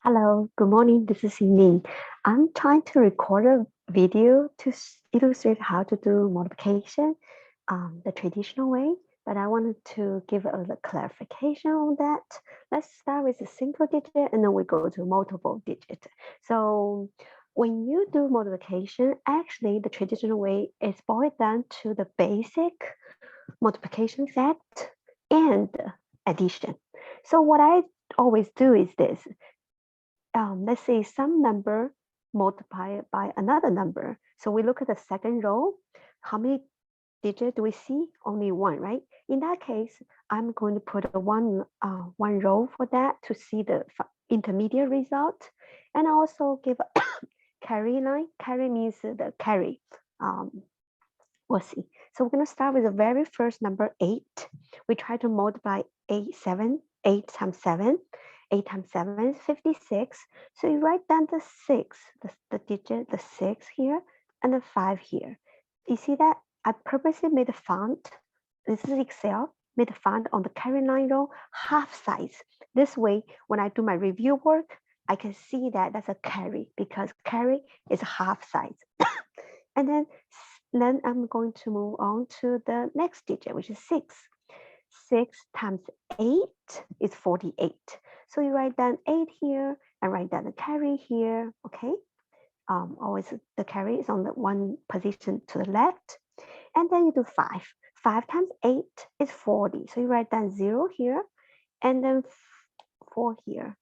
Hello, good morning. This is Xinning. I'm trying to record a video to illustrate how to do multiplication the traditional way, but I wanted to give a little clarification on that. Let's start with a single digit and then we go to multiple digit. So when you do multiplication, actually the traditional way is boiled down to the basic multiplication fact and addition. So what I always do is this let's say some number multiplied by another number. So we look at the second row. How many digits do we see? Only one, right? In that case, I'm going to put one row for that to see the intermediate result. And I also give a carry line. Carry means the carry. We'll see. So we're going to start with the very first number, 8. We try to multiply 8 times 7. 8 times 7 is 56. So you write down the 6, the digit, the 6 here, and the 5 here. You see that? I purposely made the font. This is Excel. Made the font on the carry line row half size. This way, when I do my review work, I can see that that's a carry because carry is half size. And then I'm going to move on to the next digit, which is 6. 6 times 8 is 48. So you write down 8 here and write down the carry here, okay? Always the carry is on the one position to the left. And then you do 5. 5 times 8 is 40. So you write down 0 here and then 4 here.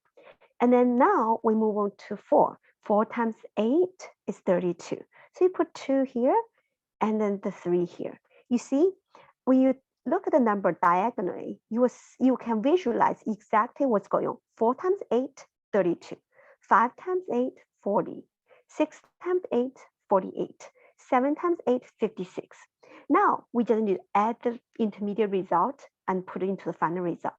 And then now we move on to 4. 4 times 8 is 32. So you put 2 here and then the 3 here. You see, when you look at the number diagonally, you can visualize exactly what's going on. 4 times 8, 32. 5 times 8, 40. 6 times 8, 48. 7 times 8, 56. Now, we just need to add the intermediate result and put it into the final result.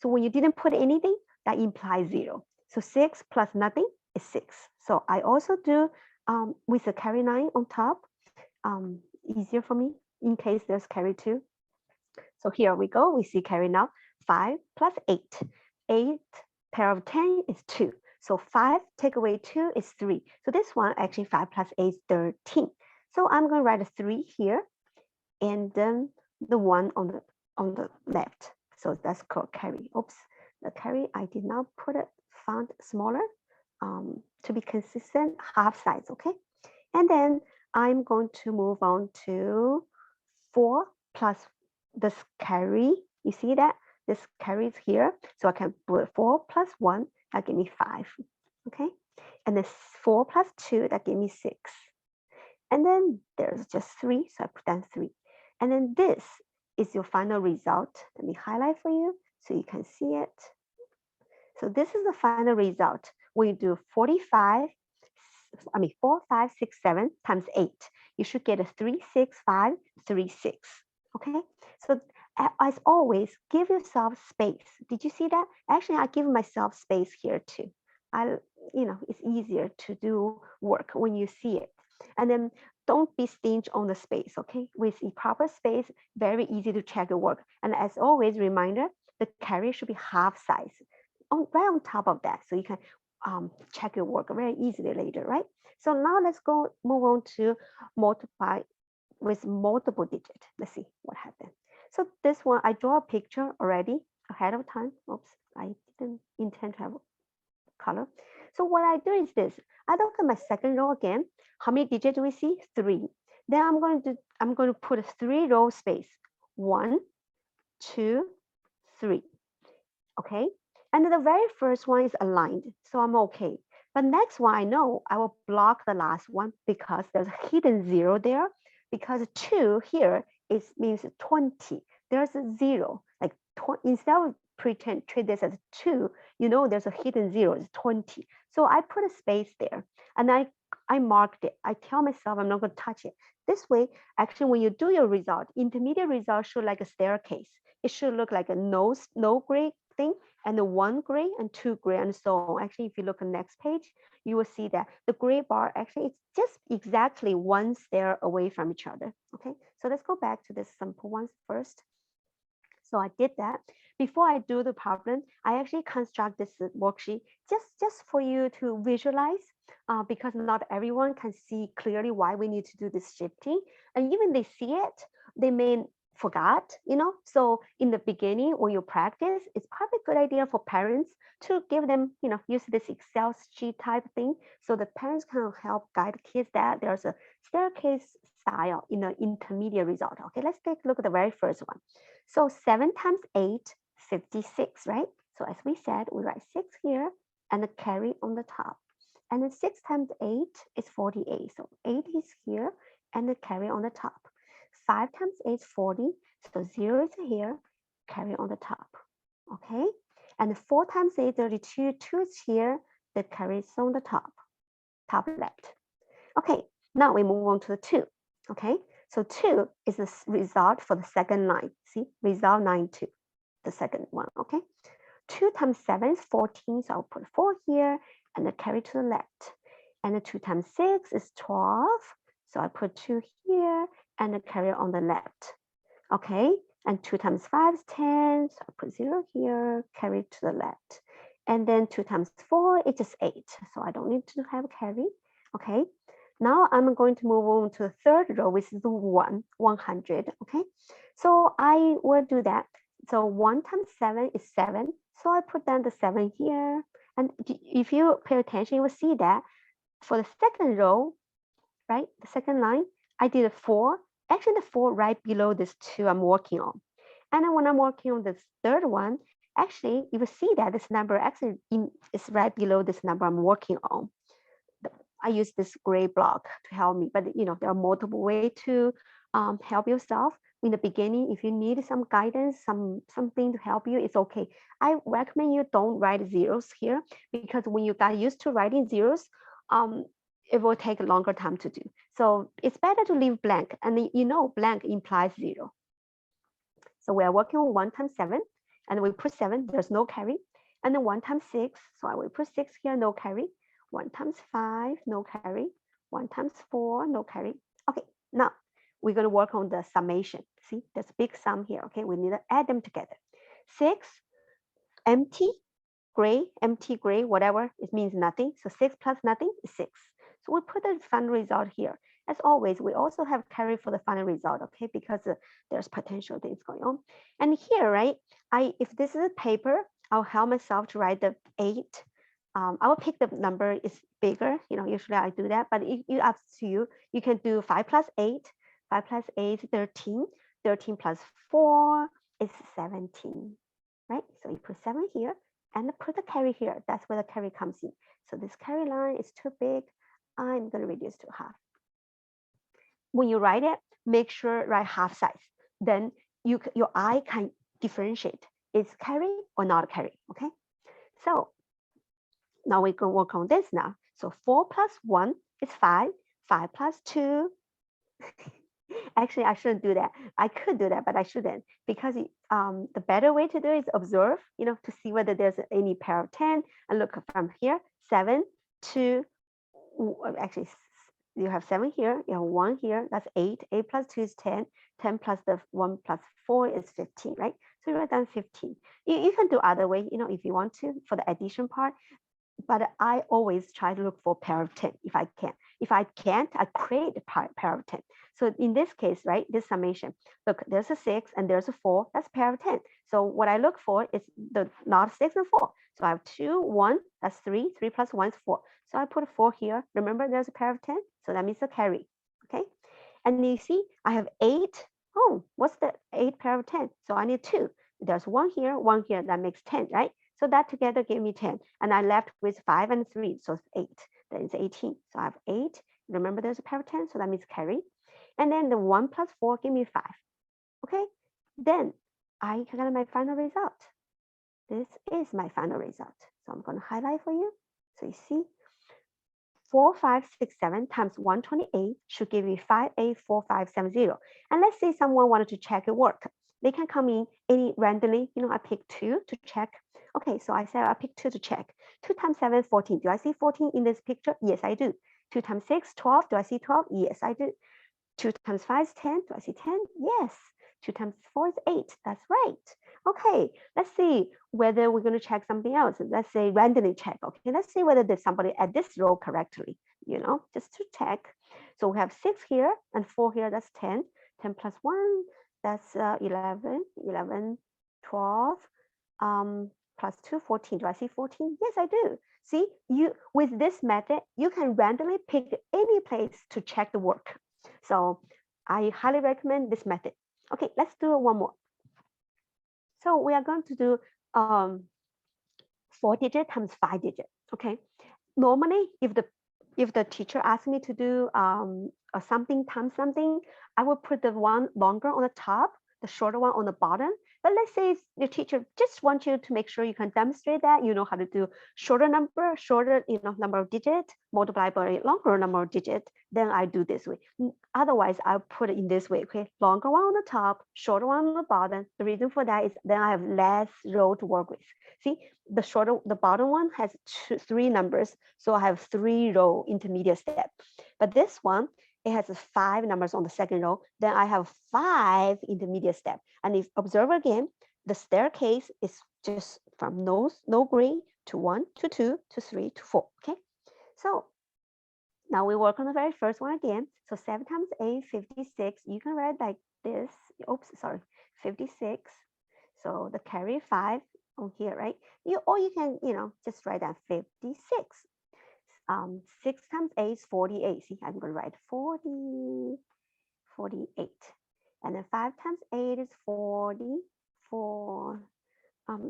So when you didn't put anything, that implies 0. So 6 plus nothing is 6. So I also do with the carry line on top, easier for me in case there's carry 2. So here we go. We see carry now. 5 plus 8. 8 pair of 10 is 2. So 5 take away 2 is 3. So this one actually 5 plus 8 is 13. So I'm going to write a 3 here and then the 1 on the left. So that's called carry. Oops, the carry I did not put it font smaller to be consistent, half size, okay? And then I'm going to move on to 4 plus this carry. You see that? This carry is here. So I can put 4 plus 1, that give me 5. Okay? And then 4 plus 2, that give me 6. And then there's just 3, so I put down 3. And then this is your final result. Let me highlight for you so you can see it. So this is the final result. When you do 4, 5, 6, 7 times 8. You should get a 3, 6, 5, 3, 6. Okay? So as always, give yourself space. Did you see that? Actually, I give myself space here too. It's easier to do work when you see it. And then don't be stingy on the space, okay? With the proper space, very easy to check your work. And as always, reminder, the carry should be half size. Right on top of that, so you can check your work very easily later, right? So now let's move on to multiply with multiple digits. Let's see what happened. So this one, I draw a picture already ahead of time. Oops, I didn't intend to have color. So what I do is this. I look at my second row again. How many digits do we see? 3. Then I'm going to put a 3-row space. 1, 2, 3. Okay. And then the very first one is aligned, so I'm okay. But next one, I know I will block the last one because there's a hidden 0 there. Because 2 here means 20. There's a 0. Like instead of treat this as 2, there's a hidden 0. It's 20. So I put a space there, and I marked it. I tell myself I'm not going to touch it. This way, actually, when you do your result, intermediate result should like a staircase. It should look like a no gray thing and the 1 gray and 2 gray and so on. Actually, if you look at the next page, you will see that the gray bar actually it's just exactly 1 stair away from each other. Okay, so let's go back to the simple ones first. So I did that before I do the problem, I actually construct this worksheet just for you to visualize, because not everyone can see clearly why we need to do this shifting. And even they see it, they may forgot, So in the beginning, when you practice, it's probably a good idea for parents to give them, use this Excel sheet type thing, so the parents can help guide kids that there's a staircase style in the intermediate result. Okay, let's take a look at the very first one. So 7 times 8, 56, right? So as we said, we write 6 here and the carry on the top. And then 6 times 8 is 48. So 8 is here and the carry on the top. 5 times 8 is 40. So 0 is here, carry on the top. Okay? And 4 times 8 is 32. 2 is here, the carry is on the top left. Okay, now we move on to the 2. Okay, so 2 is the result for the second line. See, result 9, 2, the second one. Okay, 2 times 7 is 14, so I'll put 4 here and the carry to the left. And the 2 times 6 is 12, so I put 2 here and the carry on the left. Okay, and 2 times 5 is 10, so I put 0 here, carry to the left. And then 2 times 4 is just 8, so I don't need to have carry. Okay, now I'm going to move on to the third row, which is the 100. Okay, so I will do that. So 1 times 7 is 7, so I put down the 7 here. And if you pay attention, you will see that for the second row, right, the second line, I did a 4. Actually, the 4 right below this 2 I'm working on. And then when I'm working on this third one, actually, you will see that this number actually is right below this number I'm working on. I use this gray block to help me, but there are multiple ways to help yourself. In the beginning, if you need some guidance, something to help you, it's okay. I recommend you don't write zeros here, because when you got used to writing zeros, it will take a longer time to do. So it's better to leave blank, and blank implies 0. So we are working on 1 times 7, and we put 7, there's no carry. And then 1 times 6, so I will put 6 here, no carry. 1 times 5, no carry. 1 times 4, no carry. Okay, now we're going to work on the summation. See, there's a big sum here. Okay, we need to add them together. 6, empty, gray, whatever, it means nothing. So 6 plus nothing is 6. So we put the final result here. As always, we also have carry for the final result, okay, because there's potential things going on. And here, right, if this is a paper, I'll help myself to write the 8. I will pick the number is bigger, usually I do that, but it's up to you. You can do 5 plus 8, 5 plus 8 is 13, 13 plus 4 is 17, right? So you put 7 here and put the carry here. That's where the carry comes in. So this carry line is too big. I'm going to reduce to half. When you write it, make sure write half size. Then your eye can differentiate. Is carry or not carry, okay? So now we can work on this now. So 4 plus 1 is 5. 5 plus 2. Actually, I shouldn't do that. I could do that, but I shouldn't, because the better way to do it is observe, to see whether there's any pair of 10. And look from here, 7, 2, actually, you have 7 here, you have 1 here, that's 8. 8 plus 2 is 10. 10 plus the 1 plus 4 is 15, right? So you write down 15. You can do other way, if you want to, for the addition part. But I always try to look for pair of 10 if I can. If I can't, I create a pair of 10. So in this case, right, this summation, look, there's a 6 and there's a 4, that's pair of 10. So what I look for is the not 6 and 4. So I have 2, 1, that's 3. 3 plus 1 is 4. So I put 4 here. Remember, there's a pair of 10. So that means a carry, okay? And you see, I have 8. Oh, what's the 8 pair of 10? So I need 2. There's 1 here, 1 here, that makes 10, right? So that together gave me 10. And I left with 5 and 3, so it's 8. That is 18. So I have 8. Remember, there's a pair of 10, so that means carry. And then the 1 plus 4 give me 5. Okay, then I got my final result. This is my final result. So I'm going to highlight for you. So you see, 4567 times 128 should give you 584570. And let's say someone wanted to check your work. They can come in any randomly. I pick 2 to check. Okay, so I said I pick 2 to check. 2 times 7, 14. Do I see 14 in this picture? Yes, I do. 2 times 6, 12. Do I see 12? Yes, I do. 2 times 5 is 10. Do I see 10? Yes. 2 times 4 is 8. That's right. Okay, let's see whether we're going to check something else. Let's say randomly check. Okay, let's see whether there's somebody at this row correctly, just to check. So we have 6 here and 4 here, that's 10. 10 plus 1, that's 11, 11, 12, plus 2, 14. Do I see 14? Yes, I do. See, with this method, you can randomly pick any place to check the work. So I highly recommend this method. Okay, let's do one more. So we are going to do 4 digit times 5 digit. Okay. Normally, if the teacher asks me to do something times something, I will put the one longer on the top, the shorter one on the bottom. But let's say your teacher just wants you to make sure you can demonstrate that you know how to do shorter number of digits multiplied by longer number of digits. Then I do this way. Otherwise, I'll put it in this way. Okay, longer one on the top, shorter one on the bottom. The reason for that is then I have less row to work with. See, the bottom one has 3 numbers, so I have 3 row intermediate step. But this one, it has 5 numbers on the second row, then I have 5 intermediate step. And if observe again, the staircase is just from no grade to 1 to 2 to 3 to 4. Okay, so now we work on the very first one again. So 7 times 8, 56. You can write like this. Oops, sorry, 56. So the carry 5 on here, right? Or you can, just write down 56. 6 times 8 is 48. See, I'm going to write 40, 48. And then 5 times 8 is 40, 4,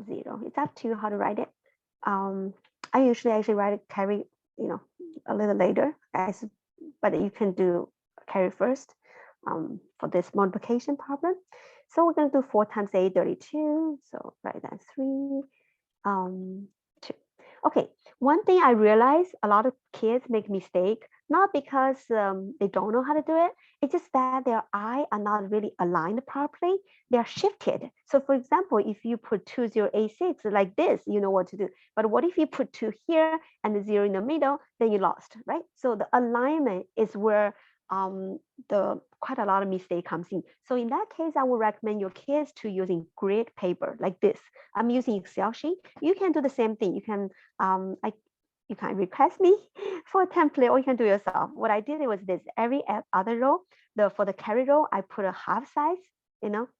0. It's up to you how to write it. I usually actually write it carry, a little later, but you can do carry first for this multiplication problem. So we're going to do 4 times 8, 32. So write that 3, 2. Okay, one thing I realize a lot of kids make mistake, not because they don't know how to do it. It's just that their eye are not really aligned properly. They are shifted. So for example, if you put 2086 like this, you know what to do. But what if you put 2 here and the 0 in the middle, then you lost, right? So the alignment is where quite a lot of mistake comes in. So in that case, I would recommend your kids to using grid paper like this. I'm using Excel sheet. You can do the same thing. You can you can request me for a template, or you can do yourself. What I did was this: every other row, for the carry row, I put a half size.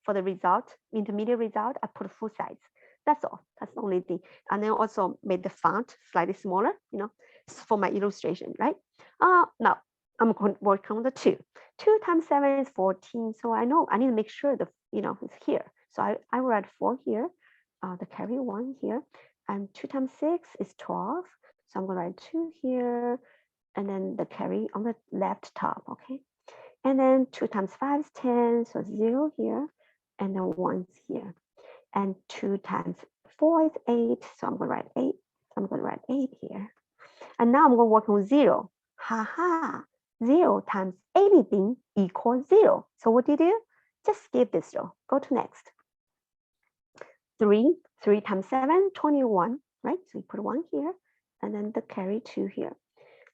For the result, intermediate result, I put a full size. That's all. That's the only thing. And then also made the font slightly smaller. For my illustration, right? Now I'm going to work on the 2. 2 times 7 is 14. So I know I need to make sure it's here. So I will write 4 here, the carry 1 here, and 2 times 6 is 12. So I'm going to write 2 here, and then the carry on the left top, okay? And then 2 times 5 is 10, so 0 here, and then 1 here. And 2 times 4 is 8, so I'm going to write 8. I'm going to write 8 here. And now I'm going to work on 0. Ha. 0 times anything equals 0. So what do you do? Just skip this row. Go to next. 3 times 7, 21, right? So you put 1 here, and then the carry 2 here.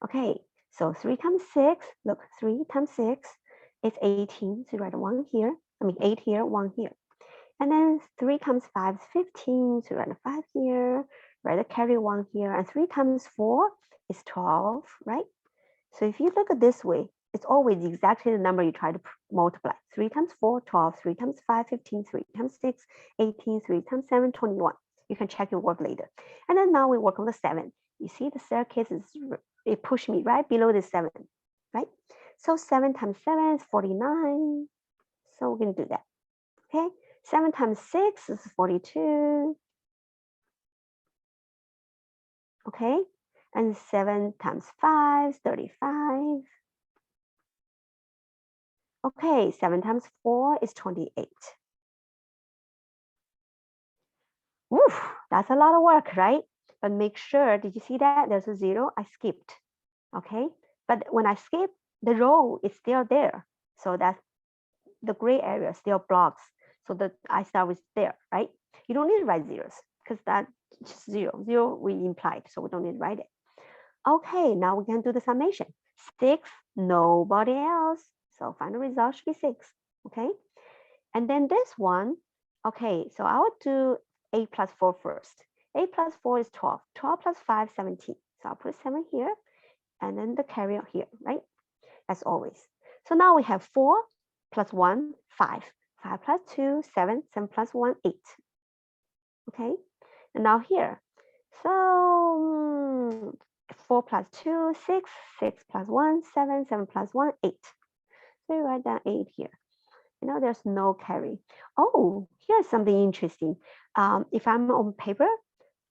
Okay, so 3 times 6, look, 3 times 6 is 18. So you write 1 here, 8 here, 1 here. And then 3 times 5 is 15. So you write a 5 here, write a carry 1 here, and 3 times 4 is 12, right? So if you look at this way, it's always exactly the number you try to multiply. 3 times 4, 12, 3 times 5, 15, 3 times 6, 18, 3 times 7, 21. You can check your work later. And then now we work on the 7. You see the staircase it pushed me right below the 7, right? So 7 times 7 is 49. So we're going to do that, okay? 7 times 6 is 42. Okay, and 7 times 5 is 35. Okay, 7 times 4 is 28. Oof, that's a lot of work, right? But make sure, did you see that? There's a 0, I skipped, okay? But when I skip, the row is still there. So that's the gray area still blocks. So that I start with there, right? You don't need to write zeros because that's just 0. 0 we implied, so we don't need to write it. Okay, now we can do the summation. 6, nobody else. So final result should be 6, okay? And then this one, Okay, so I will do 8 plus 4 first. 8 plus 4 is 12. 12 plus 5, 17. So I'll put 7 here, and then the carry here, right? As always. So now we have 4 plus 1, 5. 5 plus 2, 7. 7 plus 1, 8. Okay, and now here. So 4 plus 2, 6. 6 plus 1, 7. 7 plus 1, 8. So we write down 8 here. You know, there's no carry. Oh, here's something interesting. If I'm on paper,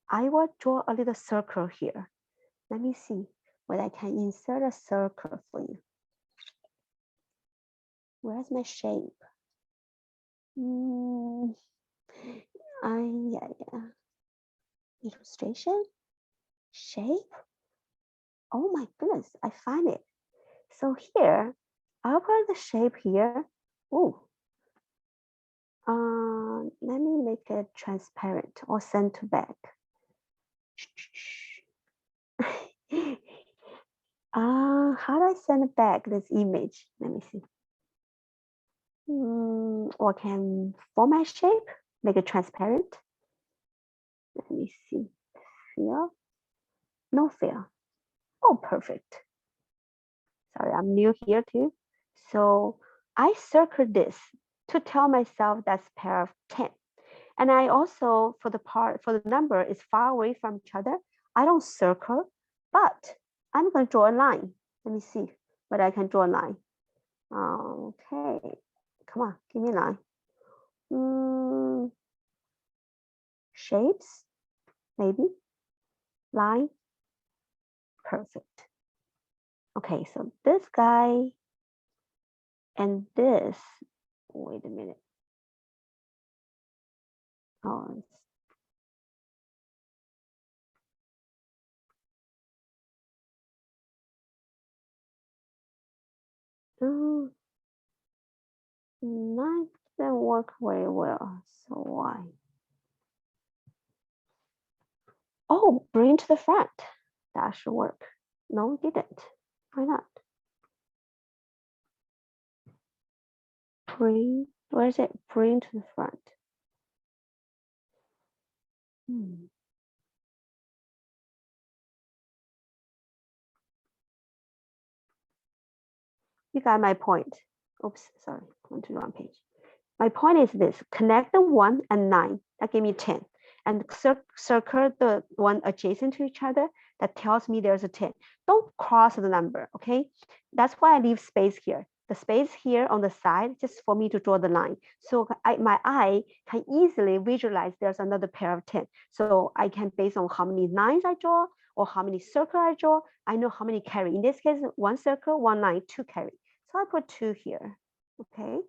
I will draw a little circle here. Let me see whether I can insert a circle for you. Where's my shape? Yeah. Illustration, shape. Oh my goodness, I find it. So here, I'll put the shape here. Oh, let me make it transparent or send to back. How do I send back this image? Let me see. Or can format shape, make it transparent. Let me see. Fill. No fill. Oh, perfect. Sorry, I'm new here too. So I circled this to tell myself that's pair of 10. And I also, for the number is far away from each other, I don't circle, but I'm going to draw a line. Let me see whether I can draw a line. Okay, come on, give me a line. Shapes, maybe, line, perfect. Okay, so this guy and this, wait a minute. Oh, not didn't work very well. So why? Oh, bring to the front. That should work. No, it didn't. Why not? Bring, where is it? Bring to the front. You got my point. Oops, sorry, went to the wrong page. My point is this, connect the 1 and 9, that gave me 10. And circle the one adjacent to each other, that tells me there's a 10. Don't cross the number, okay? That's why I leave space here. The space here on the side, just for me to draw the line. So my eye can easily visualize there's another pair of 10. So I can, based on how many lines I draw or how many circles I draw, I know how many carry. In this case, 1 circle, 1 line, 2 carry. So I put 2 here, okay?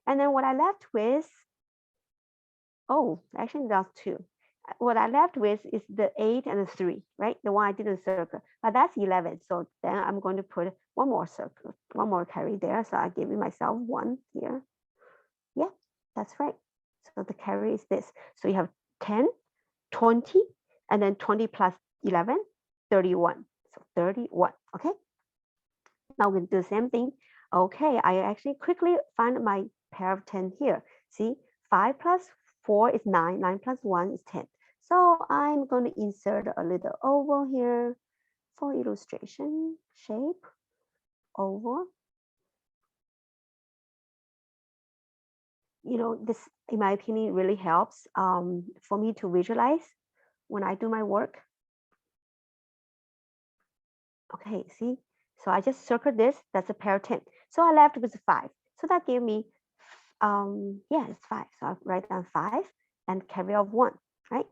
And then what I left with, actually that's 2. What I left with is the 8 and the 3, right? The one I didn't circle, but that's 11. So then I'm going to put one more circle, one more carry there. So I give myself 1 here. Yeah, that's right. So the carry is this. So you have 10, 20, and then 20 plus 11, 31. So 31, okay? Now we'll do the same thing. Okay, I actually quickly find my pair of 10 here. See, 5 plus 4 is 9, 9 plus 1 is 10. So I'm going to insert a little oval here for illustration, shape, oval. You know, this, in my opinion, really helps for me to visualize when I do my work. Okay, see, so I just circled this, that's a pair of 10. So I left with 5. So that gave me, yeah, it's 5. So I write down 5 and carry of 1, right?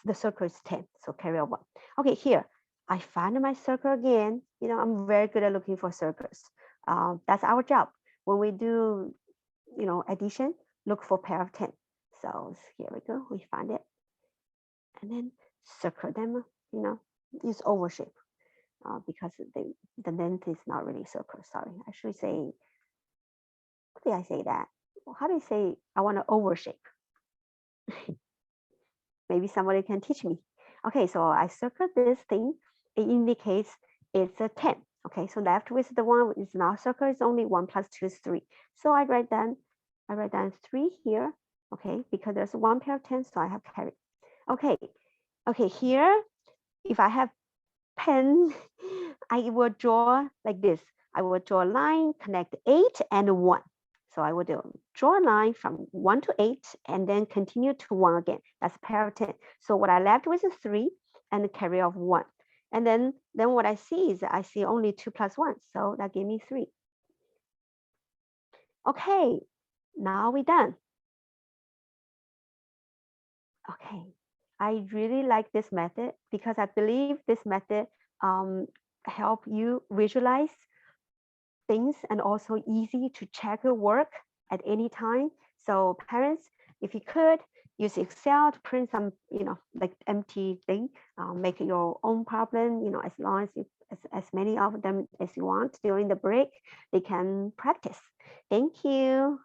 The circle is 10, so carry of 1. Okay, here, I find my circle again. You know, I'm very good at looking for circles. That's our job. When we do, you know, addition, look for pair of 10. So here we go, we find it. And then circle them, you know, use oval shape. Because the length is not really circle. Sorry, I should say, what did I say that? How do you say I want an oval shape? Maybe somebody can teach me. Okay, so I circle this thing. It indicates it's a 10. Okay, so left with the one is not circle, it's only 1 plus 2 is 3. So I write down 3 here. okay, because there's one pair of 10, so I have carry. Okay, okay, here, if I have pen, I will draw like this. I will draw a line, connect 8 and 1. So I would draw a line from 1 to 8 and then continue to 1 again. That's a pair of 10. So what I left with is 3 and a carry of 1. And then what I see is I see only 2 plus 1. So that gave me 3. Okay, now we're done. Okay, I really like this method because I believe this method help you visualize things and also easy to check your work at any time. So parents, if you could use Excel to print some, like empty thing, make your own problem, as long as you, as many of them as you want during the break, they can practice. Thank you.